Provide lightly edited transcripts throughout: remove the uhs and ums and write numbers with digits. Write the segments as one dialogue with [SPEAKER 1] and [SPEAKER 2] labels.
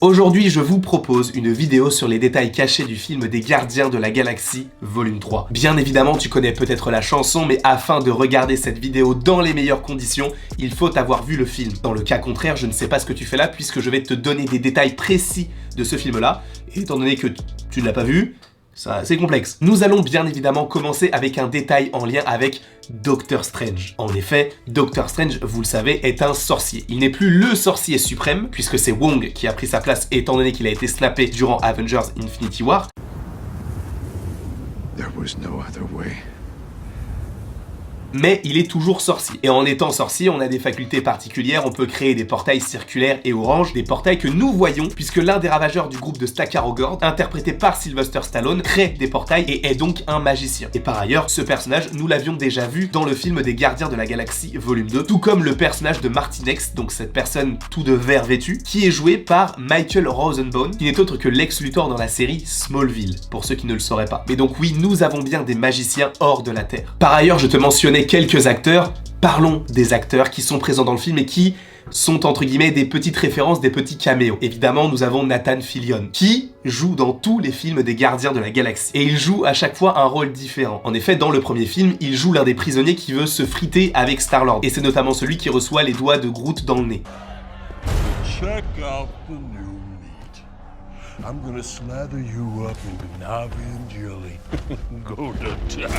[SPEAKER 1] Aujourd'hui, je vous propose une vidéo sur les détails cachés du film des Gardiens de la Galaxie, volume 3. Bien évidemment, tu connais peut-être la chanson, mais afin de regarder cette vidéo dans les meilleures conditions, il faut avoir vu le film. Dans le cas contraire, je ne sais pas ce que tu fais là, puisque je vais te donner des détails précis de ce film-là, et étant donné que tu ne l'as pas vu, c'est complexe. Nous allons bien évidemment commencer avec un détail en lien avec Doctor Strange. En effet, Doctor Strange, vous le savez, est un sorcier. Il n'est plus le sorcier suprême, puisque c'est Wong qui a pris sa place étant donné qu'il a été snappé durant Avengers Infinity War.
[SPEAKER 2] There was no other way.
[SPEAKER 1] Mais il est toujours sorcier. Et en étant sorcier, on a des facultés particulières, on peut créer des portails circulaires et oranges, des portails que nous voyons, puisque l'un des ravageurs du groupe de Staccarogold, interprété par Sylvester Stallone, crée des portails et est donc un magicien. Et par ailleurs, ce personnage, nous l'avions déjà vu dans le film des Gardiens de la Galaxie, volume 2, tout comme le personnage de Martin X, donc cette personne tout de vert vêtu, qui est joué par Michael Rosenbaum, qui n'est autre que Lex Luthor dans la série Smallville, pour ceux qui ne le sauraient pas. Mais donc oui, nous avons bien des magiciens hors de la Terre. Par ailleurs, je te mentionnais quelques acteurs, parlons des acteurs qui sont présents dans le film et qui sont entre guillemets des petites références, des petits caméos. Évidemment, nous avons Nathan Fillion, qui joue dans tous les films des Gardiens de la Galaxie. Et il joue à chaque fois un rôle différent. En effet, dans le premier film, il joue l'un des prisonniers qui veut se friter avec Star-Lord. Et c'est notamment celui qui reçoit les doigts de Groot dans le nez.
[SPEAKER 3] Check out the new meat. I'm gonna slather you up in Navi and jelly. Go to town.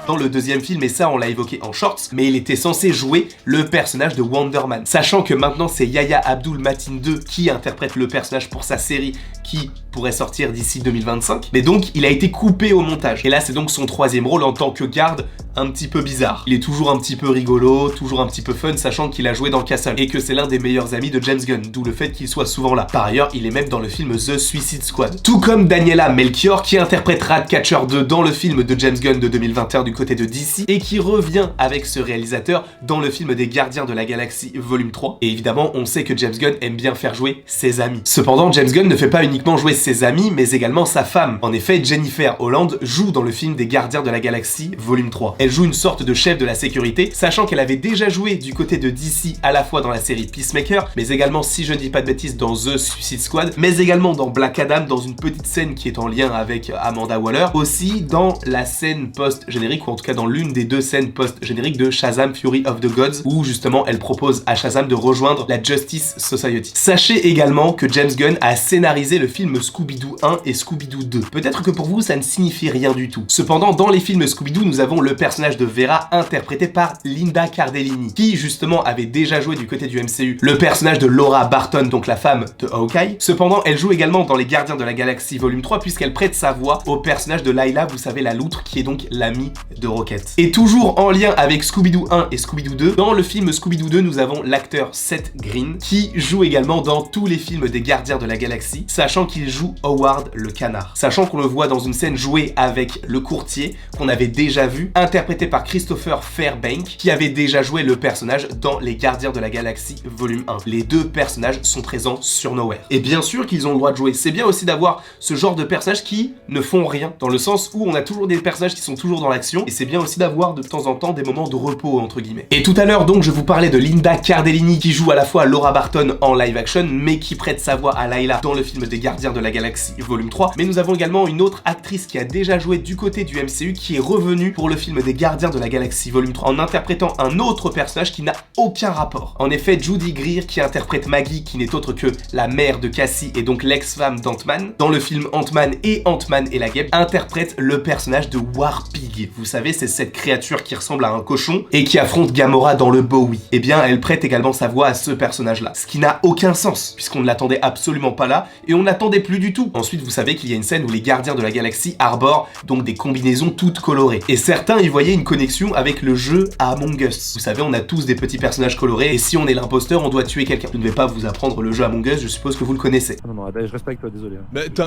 [SPEAKER 1] Dans le deuxième film, et ça on l'a évoqué en shorts, mais il était censé jouer le personnage de Wonder Man. Sachant que maintenant c'est Yahya Abdul-Mateen II qui interprète le personnage pour sa série qui pourrait sortir d'ici 2025. Mais donc il a été coupé au montage. Et là c'est donc son troisième rôle en tant que garde un petit peu bizarre. Il est toujours un petit peu rigolo, toujours un petit peu fun, sachant qu'il a joué dans Castle et que c'est l'un des meilleurs amis de James Gunn, d'où le fait qu'il soit souvent là. Par ailleurs, il est même dans le film The Suicide Squad. Tout comme Daniela Melchior qui interprète Ratcatcher 2 dans le film de James Gunn de 2021 du côté de DC et qui revient avec ce réalisateur dans le film des Gardiens de la Galaxie volume 3. Et évidemment, on sait que James Gunn aime bien faire jouer ses amis. Cependant, James Gunn ne fait pas uniquement jouer ses amis, mais également sa femme. En effet, Jennifer Holland joue dans le film des Gardiens de la Galaxie volume 3. Elle joue une sorte de chef de la sécurité, sachant qu'elle avait déjà joué du côté de DC à la fois dans la série Peacemaker, mais également, si je ne dis pas de bêtises, dans The Suicide Squad, mais également dans Black Adam, dans une petite scène qui est en lien avec Amanda Waller, aussi dans la scène post-générique, ou en tout cas dans l'une des deux scènes post-génériques de Shazam Fury of the Gods, où justement elle propose à Shazam de rejoindre la Justice Society. Sachez également que James Gunn a scénarisé le film Scooby-Doo 1 et Scooby-Doo 2. Peut-être que pour vous ça ne signifie rien du tout. Cependant, dans les films Scooby-Doo, nous avons le personnage de Vera interprété par Linda Cardellini, qui justement avait déjà joué du côté du MCU le personnage de Laura Barton, donc la femme de Hawkeye. Cependant, elle joue également dans les Gardiens de la Galaxie volume 3 puisqu'elle prête sa voix au personnage de Layla, vous savez la loutre, qui est donc l'amie de Rocket. Et toujours en lien avec Scooby-Doo 1 et Scooby-Doo 2, dans le film Scooby-Doo 2, nous avons l'acteur Seth Green, qui joue également dans tous les films des Gardiens de la Galaxie, sachant qu'il joue Howard le canard. Sachant qu'on le voit dans une scène jouée avec le courtier, qu'on avait déjà vu, interprété par Christopher Fairbank, qui avait déjà joué le personnage dans les Gardiens de la Galaxie volume 1. Les deux personnages sont présents sur Nowhere. Et bien sûr qu'ils ont le droit de jouer. C'est bien aussi d'avoir ce genre de personnages qui ne font rien, dans le sens où on a toujours des personnages qui sont toujours dans l'action, et c'est bien aussi d'avoir de temps en temps des moments de repos, entre guillemets. Et tout à l'heure, donc, je vous parlais de Linda Cardellini, qui joue à la fois Laura Barton en live action, mais qui prête sa voix à Layla dans le film des Gardiens de la Galaxie volume 3. Mais nous avons également une autre actrice qui a déjà joué du côté du MCU, qui est revenue pour le film des Gardiens de la Galaxie volume 3 en interprétant un autre personnage qui n'a aucun rapport. En effet, Judy Greer, qui interprète Maggie, qui n'est autre que la mère de Cassie et donc l'ex-femme d'Ant-Man, dans le film Ant-Man et Ant-Man et la Guêpe, interprète le personnage de Warpig. Vous savez, c'est cette créature qui ressemble à un cochon et qui affronte Gamora dans le Bowie. Eh bien, elle prête également sa voix à ce personnage-là. Ce qui n'a aucun sens, puisqu'on ne l'attendait absolument pas là, et on n'attendait plus du tout. Ensuite, vous savez qu'il y a une scène où les Gardiens de la Galaxie arborent donc des combinaisons toutes colorées. Et certains y voyaient une connexion avec le jeu Among Us. Vous savez, on a tous des petits personnages colorés, et si on est l'imposteur, on doit tuer quelqu'un. Je ne vais pas vous apprendre le jeu Among Us, je suppose que vous le connaissez.
[SPEAKER 4] Non, je reste pas avec toi, désolé.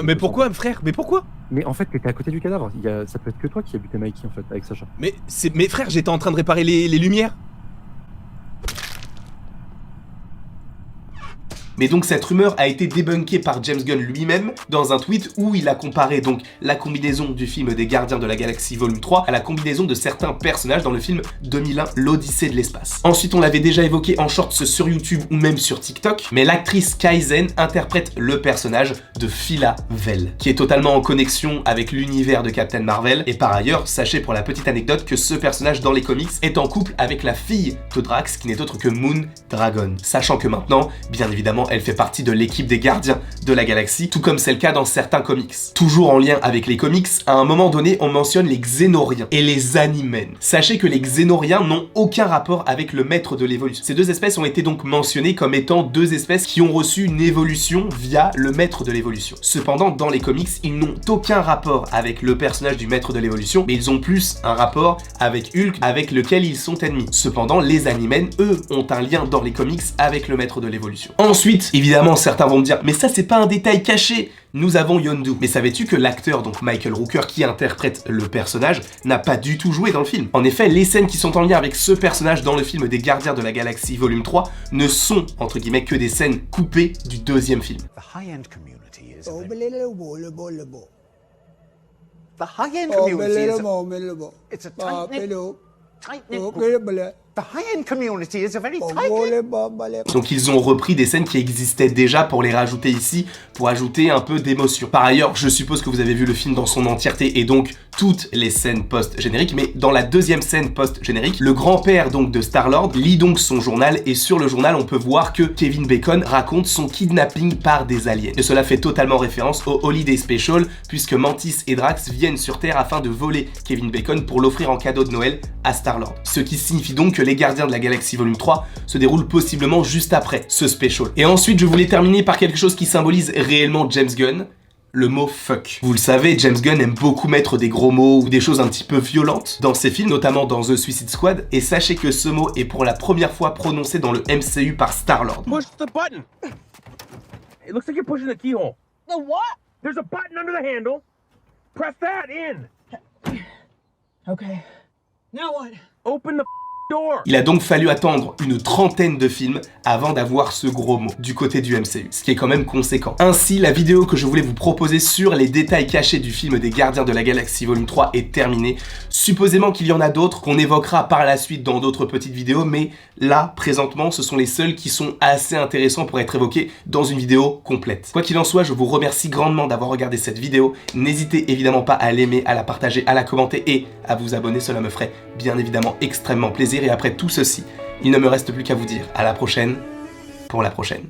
[SPEAKER 5] Mais pourquoi, frère? Mais pourquoi?
[SPEAKER 4] Mais en fait, t'étais à côté du cadavre. Ça peut être que toi qui as buté Mikey, en fait, avec Sacha.
[SPEAKER 5] Mais frère, j'étais en train de réparer les lumières.
[SPEAKER 1] Mais donc cette rumeur a été débunkée par James Gunn lui-même dans un tweet où il a comparé donc la combinaison du film des Gardiens de la Galaxie volume 3 à la combinaison de certains personnages dans le film 2001 l'Odyssée de l'espace. Ensuite on l'avait déjà évoqué en shorts sur YouTube ou même sur TikTok, mais l'actrice Kai Zen interprète le personnage de Phyla Vell, qui est totalement en connexion avec l'univers de Captain Marvel, et par ailleurs, sachez pour la petite anecdote que ce personnage dans les comics est en couple avec la fille de Drax, qui n'est autre que Moon Dragon. Sachant que maintenant, bien évidemment, elle fait partie de l'équipe des Gardiens de la Galaxie, tout comme c'est le cas dans certains comics. Toujours en lien avec les comics, à un moment donné, on mentionne les Xénoriens et les Animen. Sachez que les Xénoriens n'ont aucun rapport avec le maître de l'évolution. Ces deux espèces ont été donc mentionnées comme étant deux espèces qui ont reçu une évolution via le maître de l'évolution. Cependant, dans les comics, ils n'ont aucun rapport avec le personnage du maître de l'évolution, mais ils ont plus un rapport avec Hulk, avec lequel ils sont ennemis. Cependant, les Animen, eux, ont un lien dans les comics avec le maître de l'évolution. Ensuite, évidemment, certains vont me dire, mais ça c'est pas un détail caché, nous avons Yondu. Mais savais-tu que l'acteur, donc Michael Rooker, qui interprète le personnage, n'a pas du tout joué dans le film? En effet, les scènes qui sont en lien avec ce personnage dans le film des Gardiens de la Galaxie volume 3 ne sont, entre guillemets, que des scènes coupées du deuxième film.
[SPEAKER 2] The high-end community is the high-end community is it's a tight-knit. The high-end community is a very tight-knit.
[SPEAKER 1] Donc ils ont repris des scènes qui existaient déjà pour les rajouter ici, pour ajouter un peu d'émotion. Par ailleurs, je suppose que vous avez vu le film dans son entièreté et donc toutes les scènes post-génériques, mais dans la deuxième scène post-générique, le grand-père donc de Star-Lord lit donc son journal et sur le journal on peut voir que Kevin Bacon raconte son kidnapping par des aliens. Et cela fait totalement référence au Holiday Special puisque Mantis et Drax viennent sur Terre afin de voler Kevin Bacon pour l'offrir en cadeau de Noël à Star-Lord. Ce qui signifie donc que les Gardiens de la Galaxie volume 3 se déroulent possiblement juste après ce special. Et ensuite je voulais terminer par quelque chose qui symbolise réellement James Gunn, le mot fuck. Vous le savez, James Gunn aime beaucoup mettre des gros mots ou des choses un petit peu violentes dans ses films, notamment dans The Suicide Squad, et sachez que ce mot est pour la première fois prononcé dans le MCU par Star-Lord.
[SPEAKER 6] Push the button. It looks like you're pushing the keyhole. The what? There's a button under the handle. Press that in.
[SPEAKER 7] Okay. Now what?
[SPEAKER 6] Open the door.
[SPEAKER 1] Il a donc fallu attendre une trentaine de films avant d'avoir ce gros mot du côté du MCU, ce qui est quand même conséquent. Ainsi, la vidéo que je voulais vous proposer sur les détails cachés du film des Gardiens de la Galaxie volume 3 est terminée. Supposément qu'il y en a d'autres qu'on évoquera par la suite dans d'autres petites vidéos, mais là, présentement, ce sont les seuls qui sont assez intéressants pour être évoqués dans une vidéo complète. Quoi qu'il en soit, je vous remercie grandement d'avoir regardé cette vidéo. N'hésitez évidemment pas à l'aimer, à la partager, à la commenter et à vous abonner, cela me ferait bien évidemment extrêmement plaisir. Et après tout ceci, il ne me reste plus qu'à vous dire à la prochaine pour la prochaine.